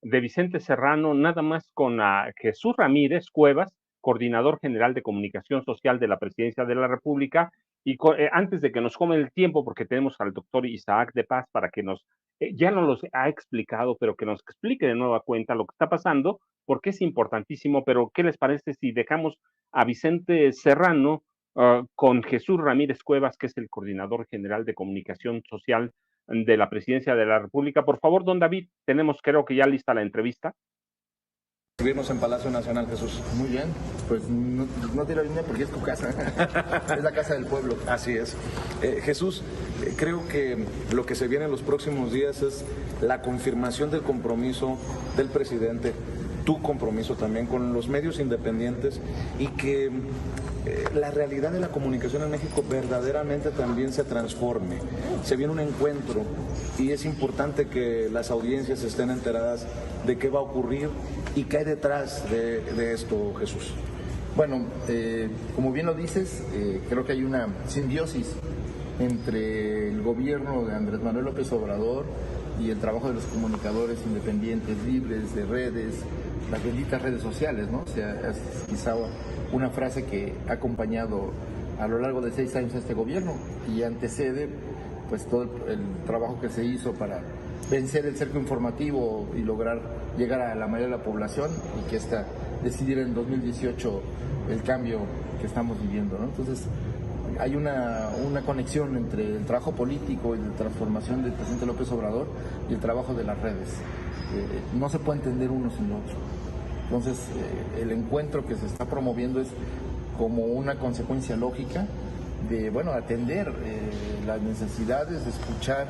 de Vicente Serrano, nada más con Jesús Ramírez Cuevas, coordinador general de comunicación social de la Presidencia de la República. Y antes de que nos come el tiempo, porque tenemos al doctor Isaac de Paz para que ya nos los ha explicado, pero que nos explique de nueva cuenta lo que está pasando, porque es importantísimo. Pero, ¿qué les parece si dejamos a Vicente Serrano con Jesús Ramírez Cuevas, que es el coordinador general de comunicación social de la Presidencia de la República? Por favor, don David, tenemos creo que ya lista la entrevista. Recibirnos en Palacio Nacional, Jesús. Muy bien, pues no te la línea porque es tu casa, es la casa del pueblo. Así es. Jesús, creo que lo que se viene en los próximos días es la confirmación del compromiso del presidente, tu compromiso también con los medios independientes y que la realidad de la comunicación en México verdaderamente también se transforme. Se viene un encuentro y es importante que las audiencias estén enteradas de qué va a ocurrir y qué hay detrás de esto, Jesús. Bueno, como bien lo dices, creo que hay una simbiosis entre el gobierno de Andrés Manuel López Obrador y el trabajo de los comunicadores independientes, libres, de redes, las benditas redes sociales, ¿no? O sea, es quizá una frase que ha acompañado a lo largo de 6 años a este gobierno y antecede pues todo el trabajo que se hizo para vencer el cerco informativo y lograr llegar a la mayoría de la población y que esta decidiera en 2018 el cambio que estamos viviendo, ¿no? Entonces hay una conexión entre el trabajo político y la transformación del presidente López Obrador y el trabajo de las redes. No se puede entender uno sin lo otro. Entonces el encuentro que se está promoviendo es como una consecuencia lógica de, bueno, atender las necesidades, escuchar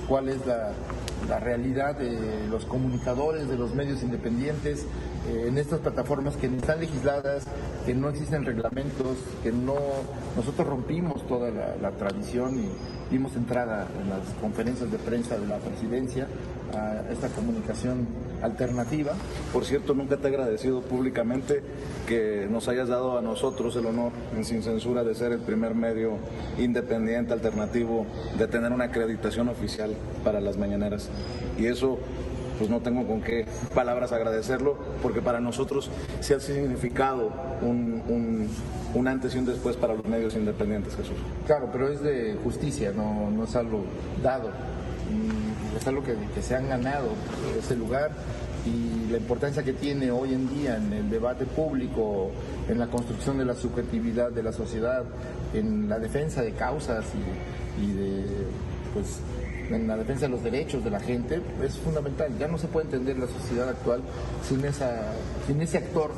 cuál es la realidad de los comunicadores, de los medios independientes, en estas plataformas que ni están legisladas, que no existen reglamentos, que nosotros rompimos toda la tradición y dimos entrada en las conferencias de prensa de la presidencia a esta comunicación alternativa. Por cierto, nunca te he agradecido públicamente que nos hayas dado a nosotros el honor en Sin Censura de ser el primer medio independiente, alternativo, de tener una acreditación oficial para las mañaneras. Y eso, pues no tengo con qué palabras agradecerlo, porque para nosotros sí ha significado un antes y un después para los medios independientes, Jesús. Claro, pero es de justicia, no es algo dado. Es algo que se han ganado ese lugar y la importancia que tiene hoy en día en el debate público, en la construcción de la subjetividad de la sociedad, en la defensa de causas y pues en la defensa de los derechos de la gente, es fundamental. Ya no se puede entender la sociedad actual sin ese actor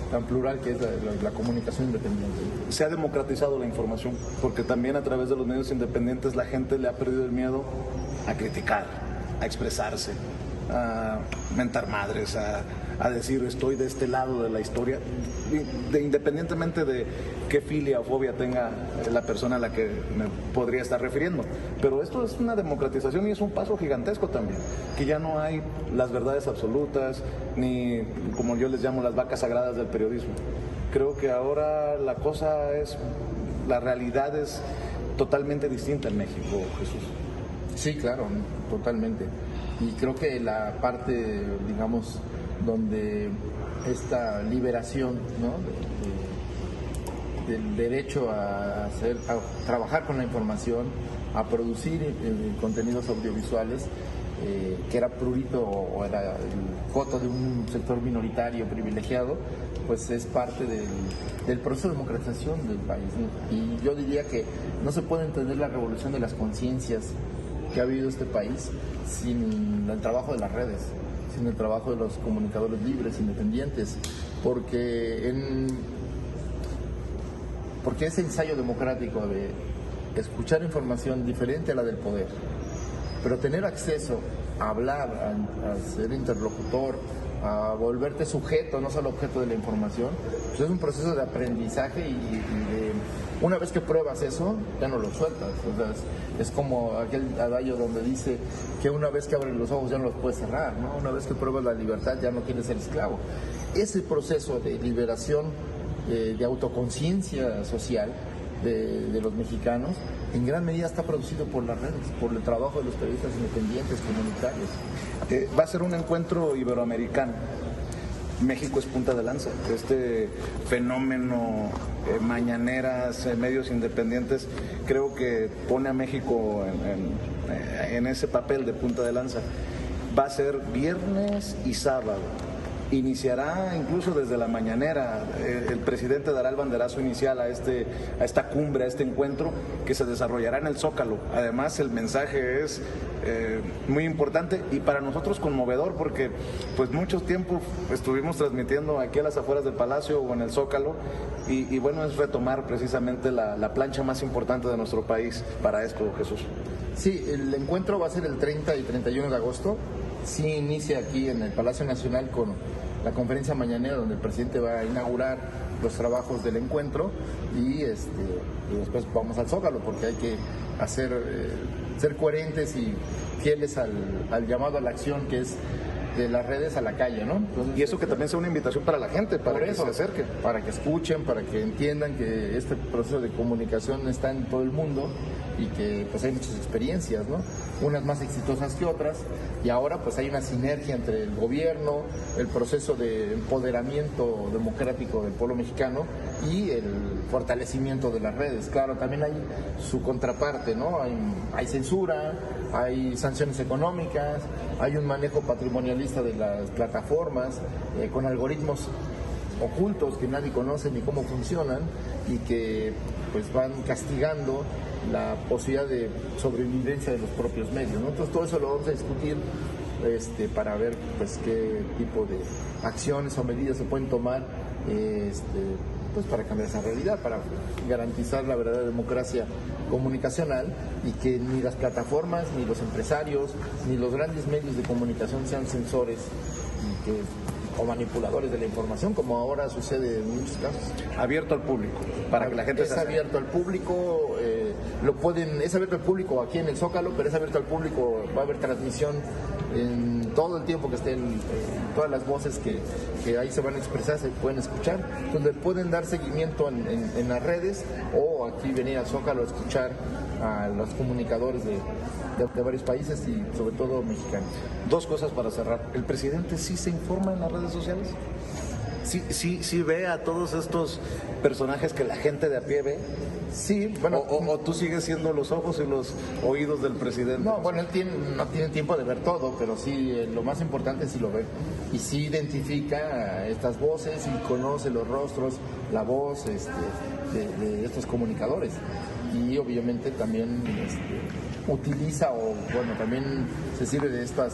tan plural que es la comunicación independiente. Se ha democratizado la información, porque también a través de los medios independientes la gente le ha perdido el miedo a criticar, a expresarse, a mentar madres, a decir estoy de este lado de la historia, independientemente de qué filia o fobia tenga la persona a la que me podría estar refiriendo. Pero esto es una democratización y es un paso gigantesco también, que ya no hay las verdades absolutas, ni como yo les llamo las vacas sagradas del periodismo. Creo que ahora la realidad es totalmente distinta en México, Jesús. Sí, claro, totalmente. Y creo que la parte, digamos, donde esta liberación, ¿no? del derecho a trabajar con la información, a producir contenidos audiovisuales, que era prurito o era el coto de un sector minoritario privilegiado, pues es parte del proceso de democratización del país, ¿no? Y yo diría que no se puede entender la revolución de las conciencias que ha vivido este país sin el trabajo de las redes, sin el trabajo de los comunicadores libres, independientes, porque ese ensayo democrático de escuchar información diferente a la del poder, pero tener acceso a hablar, a ser interlocutor, a volverte sujeto, no solo objeto de la información, pues es un proceso de aprendizaje y de una vez que pruebas eso, ya no lo sueltas. O sea, es como aquel adagio donde dice que una vez que abres los ojos ya no los puedes cerrar, ¿no? Una vez que pruebas la libertad ya no quieres ser esclavo. Ese proceso de liberación, de autoconciencia social de los mexicanos, en gran medida está producido por las redes, por el trabajo de los periodistas independientes, comunitarios. Va a ser un encuentro iberoamericano. México es punta de lanza. Este fenómeno, mañaneras, medios independientes, creo que pone a México en ese papel de punta de lanza. Va a ser viernes y sábado. Iniciará incluso desde la mañanera. El presidente dará el banderazo inicial a esta cumbre, a este encuentro que se desarrollará en el Zócalo. Además, el mensaje es muy importante y para nosotros conmovedor, porque pues mucho tiempo estuvimos transmitiendo aquí a las afueras del Palacio o en el Zócalo y bueno, es retomar precisamente la plancha más importante de nuestro país para esto, Jesús. Sí, el encuentro va a ser el 30 y 31 de agosto. Sí, inicia aquí en el Palacio Nacional con la conferencia mañanera donde el presidente va a inaugurar los trabajos del encuentro y después vamos al Zócalo porque hay que ser coherentes y fieles al llamado a la acción que es de las redes a la calle, ¿no? Entonces, y eso que también sea una invitación para la gente, para que se acerque. Para que escuchen, para que entiendan que este proceso de comunicación está en todo el mundo y que pues hay muchas experiencias, ¿no? Unas más exitosas que otras, y ahora pues hay una sinergia entre el gobierno, el proceso de empoderamiento democrático del pueblo mexicano y el fortalecimiento de las redes. Claro, también hay su contraparte, ¿no? Hay censura, hay sanciones económicas, hay un manejo patrimonialista de las plataformas con algoritmos ocultos que nadie conoce ni cómo funcionan y que pues van castigando la posibilidad de sobrevivencia de los propios medios, ¿no? Entonces todo eso lo vamos a discutir para ver pues qué tipo de acciones o medidas se pueden tomar pues para cambiar esa realidad, para garantizar la verdadera democracia comunicacional y que ni las plataformas, ni los empresarios, ni los grandes medios de comunicación sean censores o manipuladores de la información, como ahora sucede en muchos casos. Abierto al público, para que la gente es abierto al público, es abierto al público aquí en el Zócalo, pero es abierto al público, va a haber transmisión en todo el tiempo que estén todas las voces que ahí se van a expresar, se pueden escuchar, donde pueden dar seguimiento en las redes o aquí venir al Zócalo a escuchar a los comunicadores de varios países y sobre todo mexicanos. Dos cosas para cerrar. ¿El presidente sí se informa en las redes sociales? ¿Sí ve a todos estos personajes que la gente de a pie ve? Sí, bueno. ¿O tú sigues siendo los ojos y los oídos del presidente? No, bueno, él no tiene tiempo de ver todo, pero sí, lo más importante sí lo ve. Y sí identifica estas voces y conoce los rostros, la voz de estos comunicadores. Y obviamente también utiliza también se sirve de estos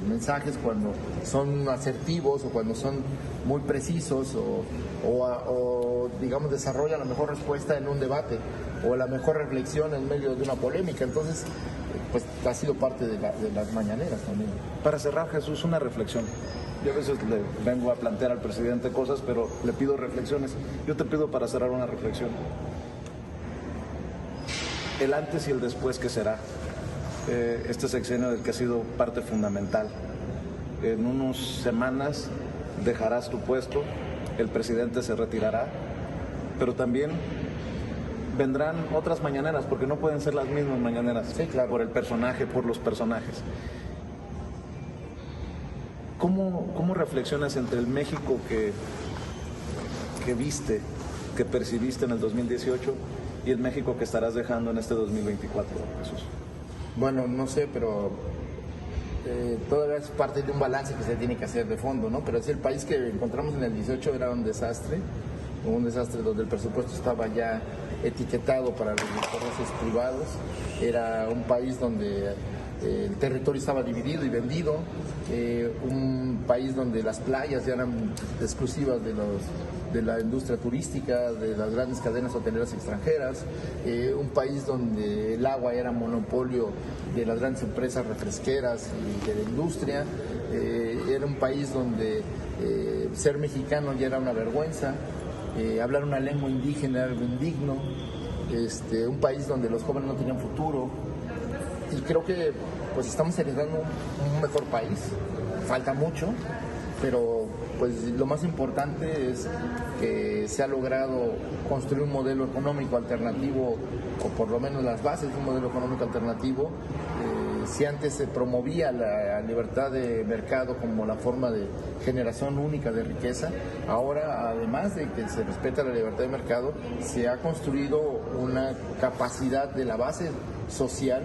mensajes cuando son asertivos o cuando son muy precisos o digamos desarrolla la mejor respuesta en un debate o la mejor reflexión en medio de una polémica. Entonces pues ha sido parte de las mañaneras también. Para cerrar, Jesús, una reflexión. Yo a veces le vengo a plantear al presidente cosas, pero le pido reflexiones. Yo te pido para cerrar una reflexión. El antes y el después, ¿qué será? Este sexenio del que ha sido parte fundamental. En unas semanas dejarás tu puesto, el presidente se retirará, pero también vendrán otras mañaneras, porque no pueden ser las mismas mañaneras, sí, claro, por el personaje, por los personajes. ¿Cómo reflexionas entre el México que viste, que percibiste en el 2018 y el México que estarás dejando en este 2024, Jesús? Bueno, no sé, pero todavía es parte de un balance que se tiene que hacer de fondo, ¿no? Pero es el país que encontramos en el 18 era un desastre donde el presupuesto estaba ya etiquetado para los intereses privados, era un país donde el territorio estaba dividido y vendido, un país donde las playas ya eran exclusivas de la industria turística, de las grandes cadenas hoteleras extranjeras, un país donde el agua era monopolio de las grandes empresas refresqueras y de la industria, era un país donde ser mexicano ya era una vergüenza, hablar una lengua indígena era algo indigno, un país donde los jóvenes no tenían futuro. Y creo que pues estamos heredando un mejor país, falta mucho, pero pues lo más importante es que se ha logrado construir un modelo económico alternativo, o por lo menos las bases de un modelo económico alternativo si antes se promovía la libertad de mercado como la forma de generación única de riqueza, ahora, además de que se respeta la libertad de mercado, se ha construido una capacidad de la base social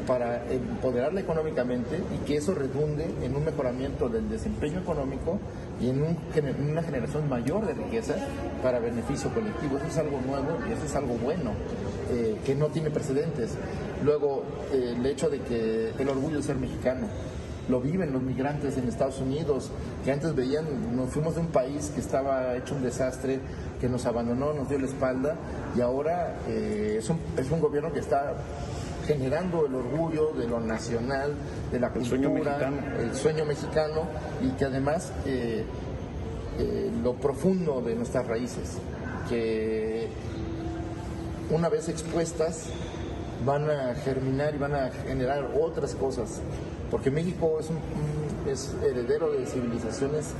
para empoderarla económicamente y que eso redunde en un mejoramiento del desempeño económico y en una generación mayor de riqueza para beneficio colectivo. Eso es algo nuevo y eso es algo bueno, que no tiene precedentes. Luego, el hecho de que el orgullo de ser mexicano lo viven los migrantes en Estados Unidos, que antes veían, nos fuimos de un país que estaba hecho un desastre, que nos abandonó, nos dio la espalda, y ahora es un gobierno que está generando el orgullo de lo nacional, de la cultura, el sueño mexicano, y que además lo profundo de nuestras raíces, que una vez expuestas van a germinar y van a generar otras cosas, porque México es heredero de civilizaciones,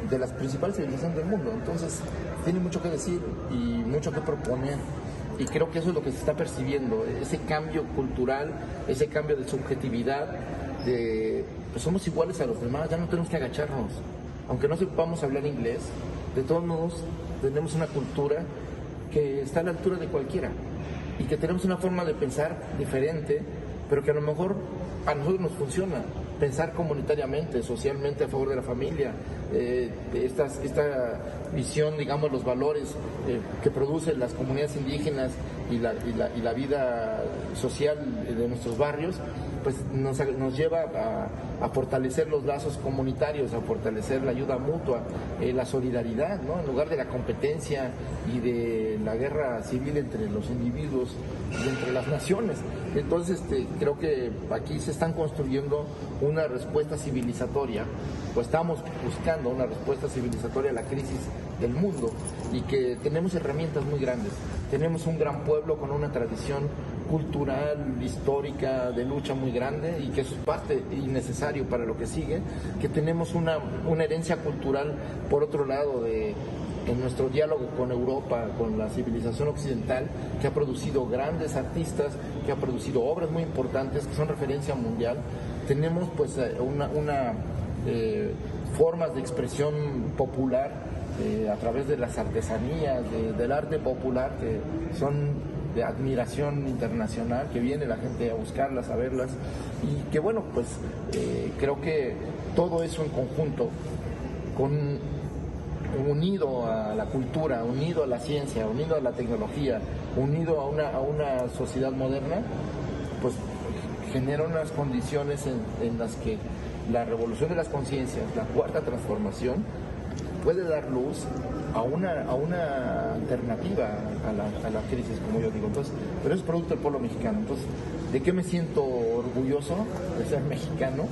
de las principales civilizaciones del mundo, entonces tiene mucho que decir y mucho que proponer. Y creo que eso es lo que se está percibiendo, ese cambio cultural, ese cambio de subjetividad, pues somos iguales a los demás, ya no tenemos que agacharnos. Aunque no sepamos hablar inglés, de todos modos tenemos una cultura que está a la altura de cualquiera y que tenemos una forma de pensar diferente, pero que a lo mejor a nosotros nos funciona. Pensar comunitariamente, socialmente a favor de la familia, esta visión, digamos, los valores que producen las comunidades indígenas y la vida social de nuestros barrios, pues nos lleva a fortalecer los lazos comunitarios, a fortalecer la ayuda mutua, la solidaridad, ¿no? En lugar de la competencia y de la guerra civil entre los individuos y entre las naciones. Entonces creo que aquí se están construyendo una respuesta civilizatoria, o estamos buscando una respuesta civilizatoria a la crisis del mundo, y que tenemos herramientas muy grandes. Tenemos un gran pueblo con una tradición cultural, histórica, de lucha muy grande, y que es parte y necesario para lo que sigue, que tenemos una herencia cultural, por otro lado, en nuestro diálogo con Europa, con la civilización occidental, que ha producido grandes artistas, que ha producido obras muy importantes, que son referencia mundial. Tenemos pues formas de expresión popular a través de las artesanías, del arte popular, que son de admiración internacional, que viene la gente a buscarlas, a verlas, y que bueno, pues creo que todo eso en conjunto, unido a la cultura, unido a la ciencia, unido a la tecnología, unido a una sociedad moderna, pues genera unas condiciones en las que la revolución de las conciencias, la cuarta transformación, puede dar luz a una alternativa a la crisis, como yo digo. Entonces, pero es producto del pueblo mexicano. Entonces, ¿de qué me siento orgulloso? De ser mexicano,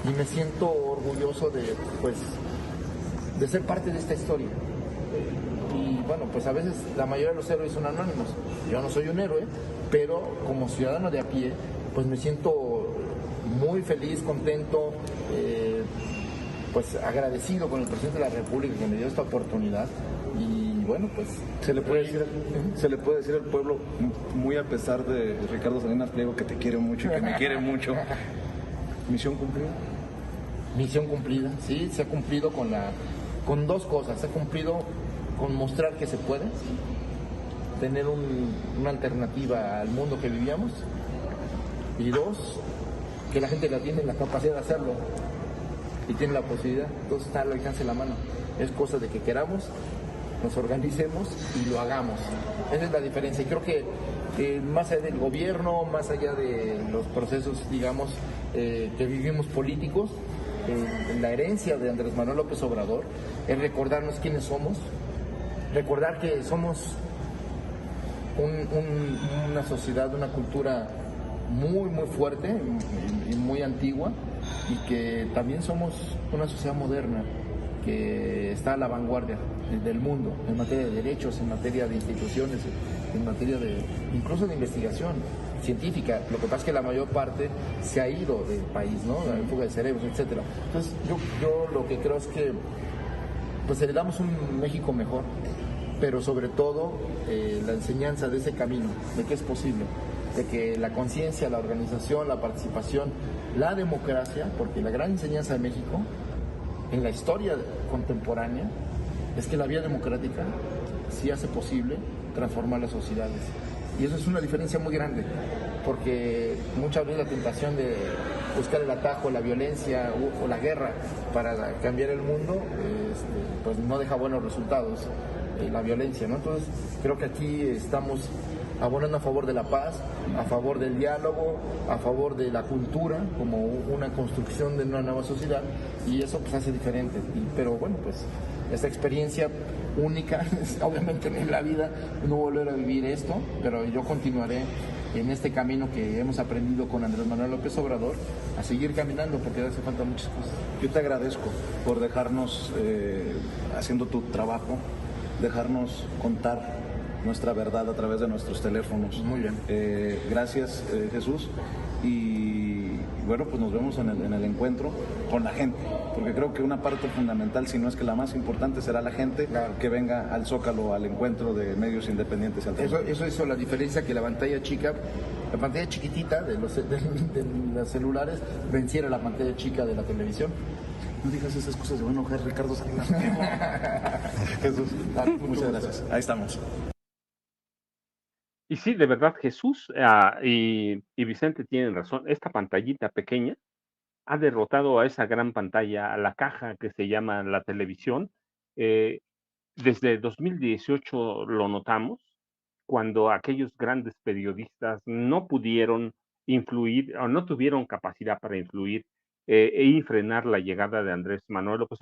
y me siento orgulloso de ser parte de esta historia. Y bueno, pues a veces la mayoría de los héroes son anónimos. Yo no soy un héroe, pero como ciudadano de a pie, pues me siento muy feliz, contento, pues agradecido con el presidente de la República que me dio esta oportunidad. Y bueno, pues se le puede decir al pueblo, muy a pesar de Ricardo Salinas Pliego, que te quiere mucho y que me quiere mucho. ¿Misión cumplida? Misión cumplida, sí, se ha cumplido con dos cosas. Se ha cumplido con mostrar que se puede tener una alternativa al mundo que vivíamos, y dos, que la gente tiene la capacidad de hacerlo y tiene la posibilidad. Entonces está al alcance de la mano. Es cosa de que queramos, nos organicemos y lo hagamos. Esa es la diferencia. Y creo que más allá del gobierno, más allá de los procesos, digamos, que vivimos políticos, la herencia de Andrés Manuel López Obrador es recordarnos quiénes somos, recordar que somos una sociedad, una cultura muy muy fuerte y muy antigua, y que también somos una sociedad moderna que está a la vanguardia del mundo en materia de derechos, en materia de instituciones, en materia incluso de investigación científica. Lo que pasa es que la mayor parte se ha ido del país, ¿no? La fuga de cerebros, etcétera. Entonces yo lo que creo es que pues heredamos un México mejor, pero sobre todo la enseñanza de ese camino, de que es posible. de que la conciencia, la organización, la participación, la democracia, porque la gran enseñanza de México en la historia contemporánea es que la vía democrática sí hace posible transformar las sociedades. Y eso es una diferencia muy grande, porque muchas veces la tentación de buscar el atajo, la violencia o la guerra para cambiar el mundo, pues no deja buenos resultados, la violencia, ¿no? Entonces creo que aquí estamos abonando a favor de la paz, a favor del diálogo, a favor de la cultura como una construcción de una nueva sociedad, y eso pues hace diferente. Pero bueno, pues esta experiencia única, obviamente en la vida no volver a vivir esto, pero yo continuaré en este camino que hemos aprendido con Andrés Manuel López Obrador, a seguir caminando porque hace falta muchas cosas. Yo te agradezco por dejarnos, haciendo tu trabajo, dejarnos contar nuestra verdad a través de nuestros teléfonos. Muy bien. Gracias, Jesús. Y bueno, pues nos vemos en el encuentro con la gente, porque creo que una parte fundamental, si no es que la más importante, será la gente, claro, que venga al Zócalo, al encuentro de medios independientes. Eso hizo la diferencia, que la pantalla chica, la pantalla chiquitita de los celulares venciera la pantalla chica de la televisión. No digas esas cosas, se va a enojar Ricardo Salinas. Jesús, muchas gracias. Ahí estamos. Y sí, de verdad, Jesús y Vicente tienen razón. Esta pantallita pequeña ha derrotado a esa gran pantalla, a la caja que se llama la televisión. Eh, Desde 2018 lo notamos, cuando aquellos grandes periodistas no pudieron influir o no tuvieron capacidad para influir y frenar la llegada de Andrés Manuel López Obrador.